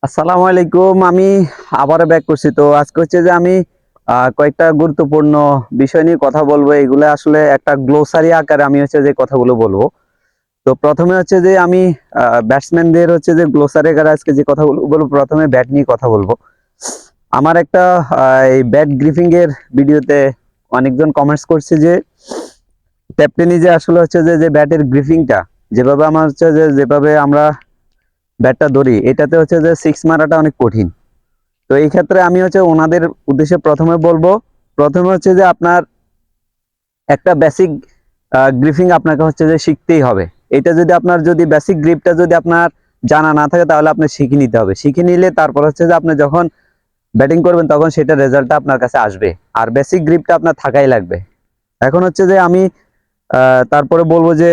আসসালামু আলাইকুম। আমি আবারও ব্যাক করছি। তো আজকে হচ্ছে যে আমি কয়েকটা গুরুত্বপূর্ণ বিষয় নিয়ে কথা বলবো। এগুলো আসলে একটা গ্লোসারি আকারে আমি হচ্ছে যে কথাগুলো বলবো। তো প্রথমে হচ্ছে যে আমি ব্যাটসম্যানদের হচ্ছে যে গ্লোসারি আকারে আজকে যে কথাগুলো বলবো, প্রথমে ব্যাট নিয়ে কথা বলবো। আমার একটা এই ব্যাট গ্রিফিং এর ভিডিওতে অনেকজন কমেন্টস করছে যে ক্যাপ্টেনই যে আসলে হচ্ছে যে ব্যাটের গ্রিফিংটা যেভাবে আমার হচ্ছে যেভাবে আমরা ব্যাটটা ধরি, এটাতে হচ্ছে যে সিক্স মারাটা অনেক কঠিন। তো এই ক্ষেত্রে আমি হচ্ছে ওনাদের উদ্দেশ্যে প্রথমে বলবো, প্রথমে হচ্ছে যে আপনার একটা বেসিক গ্রিপিং আপনাকে হচ্ছে যে শিখতেই হবে। এটা যদি আপনার যদি বেসিক গ্রিপটা যদি আপনার জানা না থাকে, তাহলে আপনি শিখে নিতে হবে। শিখে নিলে তারপর হচ্ছে যে আপনি যখন ব্যাটিং করবেন তখন সেটা রেজাল্টটা আপনার কাছে আসবে। আর বেসিক গ্রিপটা আপনার থাকাই লাগবে। এখন হচ্ছে যে আমি তারপরে বলবো যে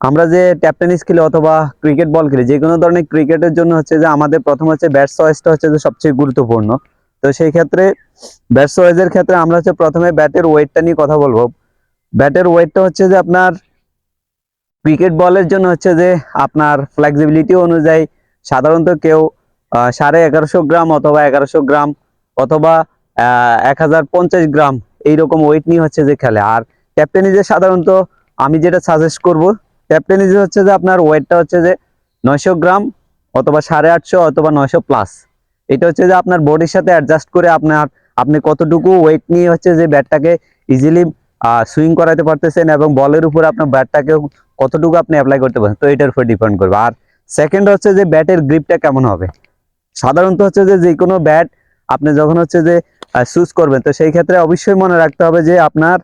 আমরা যে ট্যাপ টেনিস খেলি অথবা ক্রিকেট বল খেলি, যে কোনো ধরনের ক্রিকেটের জন্য হচ্ছে যে আমাদের প্রথম হচ্ছে ব্যাট চয়েসটা হচ্ছে যে সবচেয়ে গুরুত্বপূর্ণ। তো সেই ক্ষেত্রে ব্যাট চয়েসের ক্ষেত্রে আমরা হচ্ছে প্রথমে ব্যাটের ওয়েটটা নিয়ে কথা বলবো। ব্যাটের ওয়েটটা হচ্ছে যে আপনার ক্রিকেট বলের জন্য হচ্ছে যে আপনার ফ্লেক্সিবিলিটি অনুযায়ী সাধারণত কেউ 1150 গ্রাম অথবা 1100 গ্রাম অথবা 1050 গ্রাম এইরকম ওয়েট নিয়ে হচ্ছে যে খেলে। আর ট্যাপ টেনিসে সাধারণত আমি যেটা সাজেস্ট করব, ট্যাপ টেনিসে হচ্ছে যে আপনার ওয়েটটা হচ্ছে যে 900 গ্রাম অথবা 850 অথবা 900+। এটা হচ্ছে যে আপনার বডির সাথে অ্যাডজাস্ট করে আপনি কতটুকু ওয়েট নিয়ে হচ্ছে যে ব্যাটটাকে ইজিলি সুইং করাতে পারতেছেন এবং বলের উপর আপনার ব্যাটটাকে কতটুকু আপনি অ্যাপ্লাই করতে পারেন, তো এটার উপর ডিপেন্ড করবে। আর সেকেন্ড হচ্ছে যে ব্যাটের গ্রিপটা কেমন হবে। সাধারণত হচ্ছে যে কোনো ব্যাট আপনি যখন হচ্ছে যে চুজ করবেন, তো সেই ক্ষেত্রে অবশ্যই মনে রাখতে হবে যে আপনার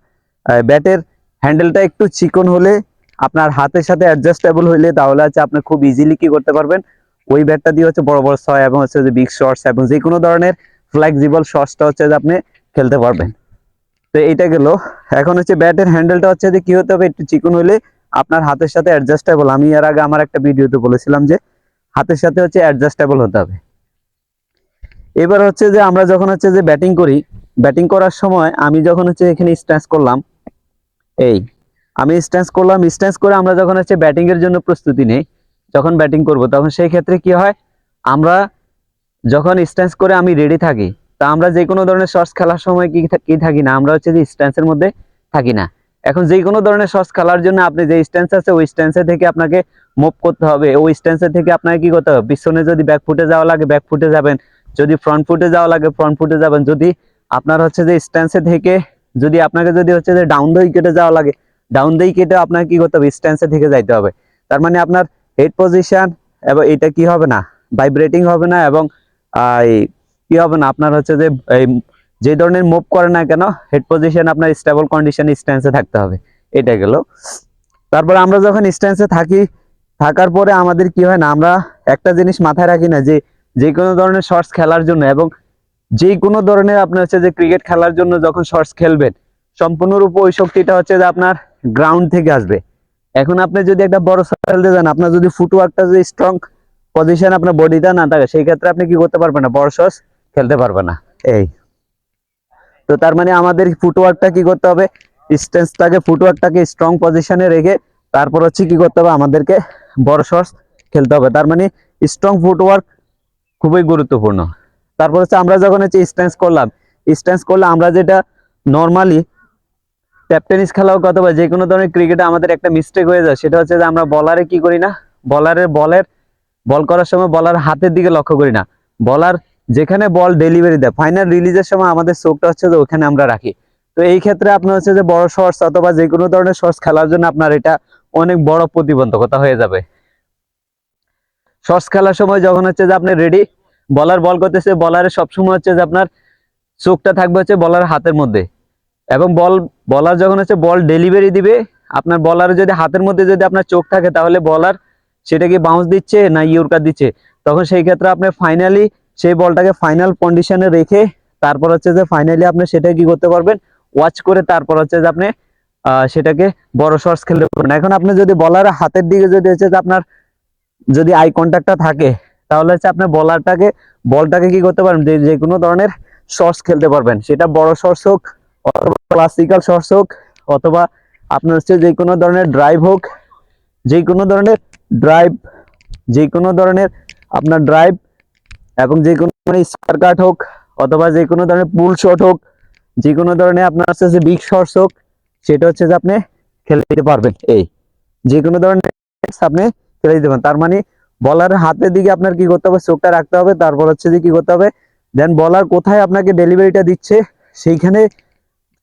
ব্যাটের হ্যান্ডেলটা একটু চিকন হলে, আপনার হাতের সাথে অ্যাডজাস্টেবল হইলে, তাহলে হচ্ছে আপনি খুব ইজিলি কি করতে পারবেন, ওই ব্যাটটা দিয়ে হচ্ছে বড় বড় ছয় এবং হচ্ছে যে বিগ শটস এবং যে কোনো ধরনের ফ্লেক্সিবল শটসটা হচ্ছে যে আপনি খেলতে পারবেন। তো এইটা গেল। এখন হচ্ছে ব্যাটের হ্যান্ডেলটা হচ্ছে যে কি হতে হবে, একটু চিকন হলে আপনার হাতের সাথে অ্যাডজাস্টেবল। আমি এর আগে আমার একটা ভিডিওতে বলেছিলাম যে হাতের সাথে হচ্ছে অ্যাডজাস্টেবল হতে হবে। এবার হচ্ছে যে আমরা যখন হচ্ছে যে ব্যাটিং করি, ব্যাটিং করার সময় আমি যখন হচ্ছে এখানে স্ট্যান্স করলাম, এই আমি স্ট্যান্স করলাম, স্ট্যান্স করে আমরা যখন হচ্ছে ব্যাটিং এর জন্য প্রস্তুতি নেই, যখন ব্যাটিং করব তখন সেই ক্ষেত্রে কি হয়, আমরা যখন স্ট্যান্স করে আমি রেডি থাকি, তা আমরা যে কোনো ধরনের শটস খেলার সময় কি থাকি না, আমরা হচ্ছে যে স্ট্যান্সের মধ্যে থাকি না। এখন যে কোনো ধরনের শটস খেলার জন্য আপনি যে স্ট্যান্স আছে ওই স্ট্যান্সে থেকে আপনাকে মুভ করতে হবে। ওই স্ট্যান্সে থেকে আপনাকে কি করতে হবে, পিছনে যদি ব্যাক ফুটে যাওয়া লাগে ব্যাক ফুটে যাবেন, যদি ফ্রন্ট ফুটে যাওয়া লাগে ফ্রন্ট ফুটে যাবেন, যদি আপনার হচ্ছে যে স্ট্যান্সে থেকে যদি আপনাকে যদি হচ্ছে যে ডাউন দ্য উইকেটে যাওয়া লাগে, ডাউন দ্য উইকেটে আপনাকে কি করতে হবে, স্ট্যান্সে থেকে যাইতে হবে। তার মানে আপনার হেড পজিশন এবং এটা কি হবে না, ভাইব্রেটিং হবে না এবং কি হবে না, আপনার হচ্ছে যে যে ধরনের মুভ করে না কেন হেড পজিশন আপনার স্টেবল কন্ডিশন স্ট্যান্সে থাকতে হবে। এটা গেল। তারপরে আমরা যখন স্ট্যান্সে থাকি, থাকার পরে আমাদের কি হয় না, আমরা একটা জিনিস মাথায় রাখি না যে যে কোনো ধরনের শর্টস খেলার জন্য এবং যে কোনো ধরনের আপনার হচ্ছে যে ক্রিকেট খেলার জন্য যখন শর্টস খেলবেন, সম্পূর্ণরূপে ওই শক্তিটা হচ্ছে যে আপনার গ্রাউন্ড থেকে আসবে। এখন আপনি যদি একটা বড় শট খেলতে যান, আপনার যদি ফুটওয়ার্কটা যদি স্ট্রং পজিশন আপনার বডিটা না থাকে, সেই ক্ষেত্রে আপনি কি করতে পারবেন না, বড় শটস খেলতে পারবেন না। এই তো তার মানে আমাদের ফুটওয়ার্কটা কি করতে হবে, স্ট্যান্সটাকে ফুটওয়ার্কটাকে স্ট্রং পজিশনে রেখে তারপর হচ্ছে কি করতে হবে, আমাদেরকে বড় শটস খেলতে হবে। তার মানে স্ট্রং ফুটওয়ার্ক খুবই গুরুত্বপূর্ণ। তারপর হচ্ছে আমরা যখন হচ্ছে স্ট্যান্স করলাম, স্ট্যান্স করলে আমরা যেটা নর্মালি ট্যাপ টেনিস খেলা হোক অথবা যে কোনো ধরনের ক্রিকেটে আমাদের একটা মিস্টেক হয়ে যায়, সেটা হচ্ছে যে আমরা বলারে কি করি না, বলের বল করার সময় বলার হাতের দিকে লক্ষ্য করি না। বলার যেখানে বল ডেলিভারি দেয়, ফাইনাল রিলিজের সময় আমাদের চোখটা হচ্ছে যে ওখানে আমরা রাখি। তো এই ক্ষেত্রে আপনার হচ্ছে যে বড় শর্টস অথবা যে কোনো ধরনের শর্টস খেলার জন্য আপনার এটা অনেক বড় প্রতিবন্ধকতা হয়ে যাবে। শর্টস খেলার সময় যখন হচ্ছে যে আপনি রেডি, বলার বল করতেছে, বলারের সবসময় হচ্ছে যে আপনার চোখটা থাকবে হচ্ছে বলার হাতের মধ্যে এবং বলার যখন হচ্ছে বল ডেলিভারি দিবে, আপনার বলার যদি হাতের মধ্যে যদি আপনার চোখ থাকে, তাহলে বলার সেটা কি বাউন্স দিচ্ছে না ইয়র্কার দিচ্ছে, তখন সেই ক্ষেত্রে আপনি ফাইনালি সেই বলটাকে ফাইনাল কন্ডিশনে রেখে তারপর হচ্ছে যে ফাইনালি আপনি সেটা কি করতে পারবেন, ওয়াচ করে তারপর হচ্ছে যে আপনি সেটাকে বড় শটস খেলতে পারবেন। এখন আপনি যদি বলার হাতের দিকে যদি হচ্ছে যে আপনার যদি আই কন্ট্যাক্টটা থাকে, তাহলে হচ্ছে আপনি বলটাকে কি করতে পারবেন, যে কোনো ধরনের শটস খেলতে পারবেন। সেটা বড় শটস হোক অথবা ক্লাসিক্যাল শটস হোক অথবা আপনার হচ্ছে যে কোনো ধরনের ড্রাইভ হোক, যে কোনো ধরনের ড্রাইভ, যে কোনো ধরনের আপনার ড্রাইভ এবং যে কোনো স্কোয়ার কাট হোক অথবা যে কোনো ধরনের পুল শট হোক, যে কোনো ধরনের আপনার হচ্ছে যে বিগ শটস হোক, সেটা হচ্ছে যে আপনি খেলে দিতে পারবেন। এই যে কোনো ধরনের আপনি খেলে দিতে পারেন। তার মানে বলার হাতের দিকে আপনার কি করতে হবে, চোখটা রাখতে হবে। তারপর হচ্ছে যে কি করতে হবে, দেন বলার কোথায় আপনাকে ডেলিভারিটা দিচ্ছে সেইখানে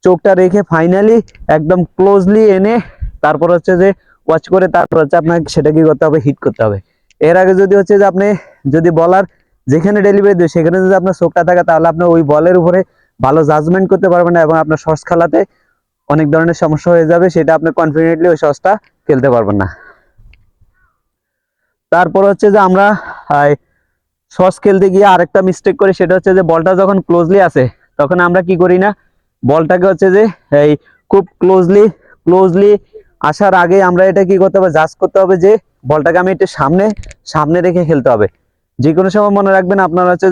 চোখটা রেখে ফাইনালি একদম ক্লোজলি এনে তারপর হচ্ছে যে ওয়াচ করে তারপর হচ্ছে আপনাকে সেটা কি করতে হবে, হিট করতে হবে। এর আগে যদি হচ্ছে যে আপনি যদি বলার যেখানে ডেলিভারি দেবে সেখানে যদি আপনার চোখটা থাকে, তাহলে আপনি ওই বলের উপরে ভালো জাজমেন্ট করতে পারবেন না এবং আপনার শর্টস খেলাতে অনেক ধরনের সমস্যা হয়ে যাবে, সেটা আপনি কনফিডেন্টলি ওই শর্টসটা খেলতে পারবেন না। তারপর হচ্ছে যে আমরা শর্টস খেলতে গিয়ে আরেকটা মিস্টেক করি, সেটা হচ্ছে যে বলটা যখন ক্লোজলি আসে তখন আমরা কি করি না, বলটাকে হচ্ছে যে এই খুব ক্লোজলি ক্লোজলি আসার আগে আমরা এটা কি করতে হবে, জাজ করতে হবে যে বলটাকে আমি একটু সামনে সামনে রেখে খেলতে হবে। যে কোনো সময় মনে রাখবেন আপনার হচ্ছে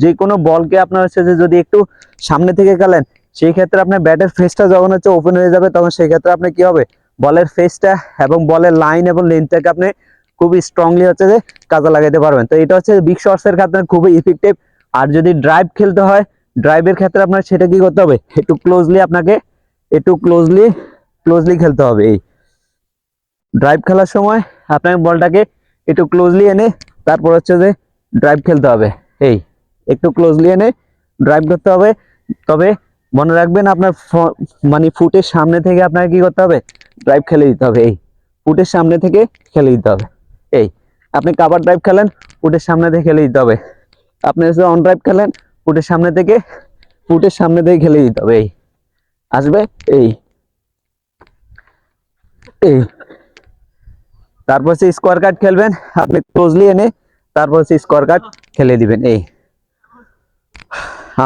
যে কোনো বলকে আপনার হচ্ছে যে যদি একটু সামনে থেকে খেলেন, সেই ক্ষেত্রে আপনার ব্যাটের ফেসটা যখন হচ্ছে ওপেন হয়ে যাবে, তখন সেই ক্ষেত্রে আপনি কি হবে, বলের ফেসটা এবং বলের লাইন এবং লেন্থটাকে আপনি খুবই স্ট্রংলি হচ্ছে যে কাজে লাগাইতে পারবেন। তো এটা হচ্ছে বিগ শটস এর ক্ষেত্রে খুবই ইফেক্টিভ। আর যদি ড্রাইভ খেলতে হয়, ড্রাইভের ক্ষেত্রে আপনার সেটা কি করতে হবে, একটু ক্লোজলি আপনাকে একটু ক্লোজলি ক্লোজলি খেলতে হবে। এই ড্রাইভ খেলার সময় আপনার বলটাকে একটু ক্লোজলি এনে তারপর হচ্ছে যে ড্রাইভ খেলতে হবে। এই একটু ক্লোজলি এনে ড্রাইভ করতে হবে। তবে মনে রাখবেন আপনার মানে ফুটের সামনে থেকে আপনাকে কি করতে হবে, ড্রাইভ খেলে দিতে হবে। এই ফুটের সামনে থেকে খেলে দিতে হবে। এই আপনি কাভার ড্রাইভ খেলেন, ফুটের সামনে থেকে খেলে দিতে হবে। আপনি হচ্ছে অন ড্রাইভ খেলেন, ফুটের সামনে থেকে খেলে দিতে হবে। এই আসবে এই এই তারপর হচ্ছে স্কোয়ার কাট খেলবেন, আপনি ক্লোজলি এনে তারপর হচ্ছে স্কোয়ার কাট খেলে দিবেন। এই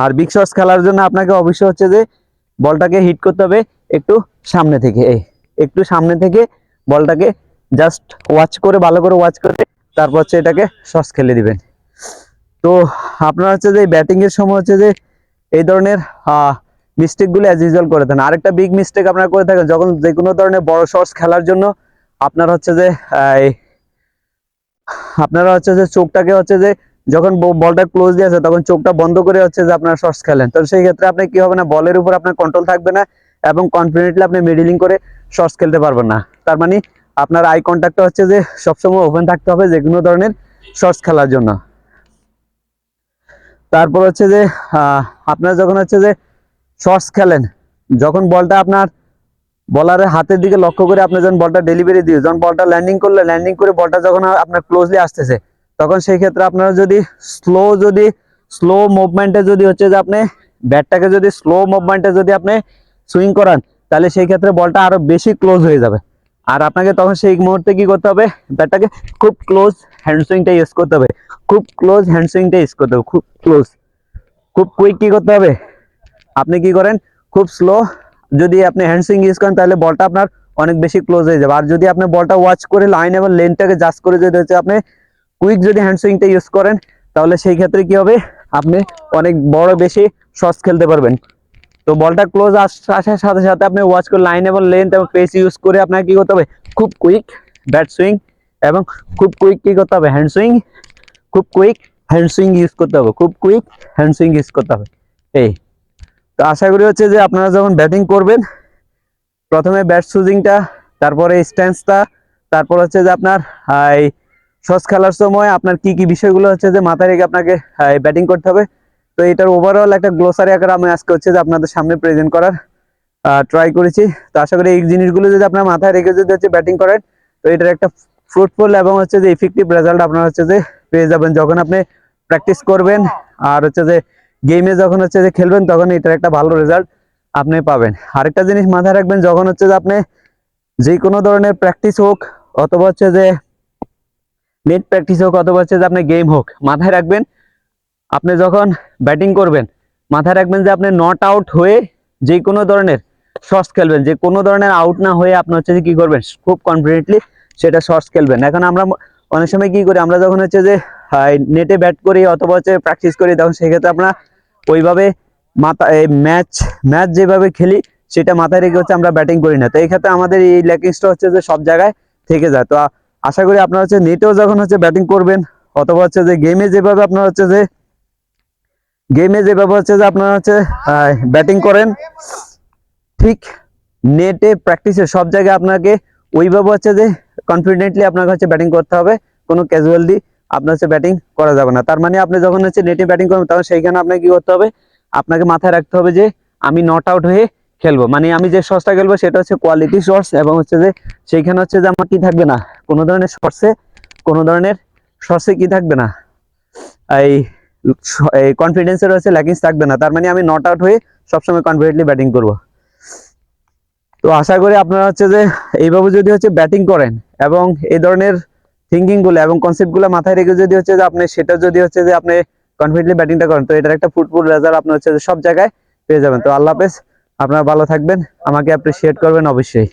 আর বিগ শটস খেলার জন্য আপনাকে অবশ্যই হচ্ছে যে বলটাকে হিট করতে হবে একটু সামনে থেকে। এই একটু সামনে থেকে বলটাকে জাস্ট ওয়াচ করে, ভালো করে ওয়াচ করে তারপর হচ্ছে এটাকে শটস খেলে দিবেন। তো আপনার হচ্ছে যে ব্যাটিং এর সময় হচ্ছে যে এই ধরনের মিস্টেকগুলো অ্যাজ ইউজুয়াল করে থাকেন। আরেকটা বিগ মিস্টেক আপনারা করে থাকেন, যখন যে কোনো ধরনের বড় শটস খেলার জন্য আপনার হচ্ছে যে আপনারা হচ্ছে যে চোখটাকে হচ্ছে যে যখন বলটা ক্লোজ দিয়ে আছে তখন চোখটা বন্ধ করে হচ্ছে যে আপনারা শর্টস খেলেন। তো সেই ক্ষেত্রে আপনি কি হবে না, বলের উপর আপনার কন্ট্রোল থাকবে না এবং কনফিডেন্টলি আপনি মিডলিং করে শর্টস খেলতে পারবেন না। তার মানে আপনার আই কন্ট্যাক্টটা হচ্ছে যে সবসময় ওপেন থাকতে হবে যে কোনো ধরনের শর্টস খেলার জন্য। তারপর হচ্ছে যে আপনারা যখন হচ্ছে যে শর্টস খেলেন, যখন বলটা আপনার বলারের হাতের দিকে লক্ষ্য করে আপনি যখন বলটা ডেলিভারি দিয়ে যখন বলটা ল্যান্ডিং করলে, ল্যান্ডিং করে বলটা যখন আপনার ক্লোজলি আসতেছে, তখন সেই ক্ষেত্রে আপনারা যদি স্লো মুভমেন্টে যদি হচ্ছে যে আপনি ব্যাটটাকে যদি স্লো মুভমেন্টে যদি আপনি সুইং করান, তাহলে সেই ক্ষেত্রে বলটা আরো বেশি ক্লোজ হয়ে যাবে। আর আপনাকে তখন সেই মুহূর্তে কি করতে হবে, ব্যাটটাকে খুব ক্লোজ হ্যান্ড সুইংটা ইউজ করতে হবে, খুব ক্লোজ হ্যান্ড সুইংটা ইউজ করতে হবে, খুব ক্লোজ, খুব কুইক কি করতে হবে, আপনি কি করেন খুব স্লো যদি আপনি হ্যান্ড সুইং ইউজ করেন, তাহলে বলটা আপনার অনেক বেশি ক্লোজ হয়ে যাবে। আর যদি আপনি বলটা ওয়াচ করে লাইন এবং লেনটাকে জাজ করে যদি হচ্ছে আপনি কুইক যদি হ্যান্ড সুইংটা ইউজ করেন, তাহলে সেই ক্ষেত্রে কি হবে, আপনি অনেক বড় বেশি শটস খেলতে পারবেন। তো বলটা ক্লোজ আসার সাথে সাথে আপনি ওয়াচ করে লাইন এবং লেন্থ এবং পেস ইউজ করে আপনাকে কি করতে হবে, খুব কুইক ব্যাট সুইং এবং খুব কুইক কি করতে হবে, হ্যান্ড সুইং, খুব কুইক হ্যান্ড সুইং ইউজ করতে হবে, খুব কুইক হ্যান্ড সুইং ইউজ করতে হবে। এই তো আশা করি হচ্ছে যে আপনারা যখন ব্যাটিং করবেন, প্রথমে ব্যাট সুইংটা, তারপরে স্ট্যান্সটা, তারপর হচ্ছে যে আপনার এই শটস খেলার সময় আপনার কি কি বিষয়গুলো হচ্ছে যে মাথায় রেখে আপনাকে ব্যাটিং করতে হবে। তো এটার ওভারঅল একটা গ্লোসারি আকারে আমি আজকে হচ্ছে যে আপনাদের সামনে প্রেজেন্ট করার ট্রাই করেছি। তো আশা করি এই জিনিসগুলো যদি আপনার মাথায় রেখে যদি হচ্ছে ব্যাটিং করেন, তো এটার একটা ফ্রুটফুল এবং হচ্ছে যে ইফেক্টিভ রেজাল্ট আপনার হচ্ছে যে পেয়ে যাবেন যখন আপনি প্র্যাকটিস করবেন। আর হচ্ছে যে গেমে যখন হচ্ছে যে খেলবেন, তখন এটার একটা ভালো রেজাল্ট আপনি পাবেন। আরেকটা জিনিস মাথায় রাখবেন, যখন হচ্ছে যে আপনি যে কোনো ধরনের প্র্যাকটিস হোক অথবা হচ্ছে যে নেট প্র্যাকটিস হোক অথবা হচ্ছে যে আপনি গেম হোক, মাথায় রাখবেন আপনি যখন ব্যাটিং করবেন, মাথায় রাখবেন যে আপনি নট আউট হয়ে যে কোনো ধরনের শটস খেলবেন, যে কোনো ধরনের আউট না হয়ে আপনি হচ্ছে যে কি করবেন, খুব কনফিডেন্টলি সেটা শটস খেলবেন। এখন আমরা অনেক সময় কি করি, আমরা যখন হচ্ছে যে নেটে ব্যাট করি অথবা হচ্ছে প্র্যাকটিস করি, তখন সেক্ষেত্রে আমরা ওইভাবে ম্যাচ ম্যাচ যেভাবে খেলি সেটা মাথায় রেখে হচ্ছে আমরা ব্যাটিং করি না। তো এই ক্ষেত্রে আমাদের এই ল্যাকিংসটা হচ্ছে যে সব জায়গায় থেকে যায়। তো আশা করি আপনারা হচ্ছে নেটেও যখন হচ্ছে ব্যাটিং করবেন অথবা হচ্ছে যে গেমে যেভাবে আপনার হচ্ছে যে আপনারা হচ্ছে ব্যাটিং করেন, ঠিক নেটে প্র্যাকটিসে সব জায়গায় আপনাকে ওইভাবে হচ্ছে যে কনফিডেন্টলি আপনাকে হচ্ছে ব্যাটিং করতে হবে। কোনো ক্যাজুয়ালি আপনার হচ্ছে ব্যাটিং করা যাবে না। তার মানে আপনি যখন হচ্ছে নেটে ব্যাটিং করবেন তখন সেইখানে আপনাকে কি করতে হবে, আপনাকে মাথায় রাখতে হবে যে আমি নট আউট হয়ে খেলবো, মানে আমি যে শটটা খেলবো সেটা হচ্ছে কোয়ালিটি শটস, এবং হচ্ছে যে সেইখানে হচ্ছে যে আমার কি থাকবে না, কোনো ধরনের শর্টসে কি থাকবে না, এই কনফিডেন্সের হচ্ছে ল্যাকিংস থাকবে না। তার মানে আমি নট আউট হয়ে সবসময় কনফিডেন্টলি ব্যাটিং করব। তো আশা করি আপনারা হচ্ছে যে এইভাবে যদি হচ্ছে ব্যাটিং করেন এবং এই ধরনের থিঙ্কিং গুলো এবং কনসেপ্ট গুলো মাথায় রেখে যদি হচ্ছে যে আপনি সেটা যদি হচ্ছে যে আপনি কনফিডেন্টলি ব্যাটিংটা করেন, তো এটার একটা ফুটবল রেজাল্ট আপনি হচ্ছে যে সব জায়গায় পেয়ে যাবেন। তো আল্লাহ হাফেজ, আপনারা ভালো থাকবেন, আমাকে অ্যাপ্রিসিয়েট করবেন অবশ্যই।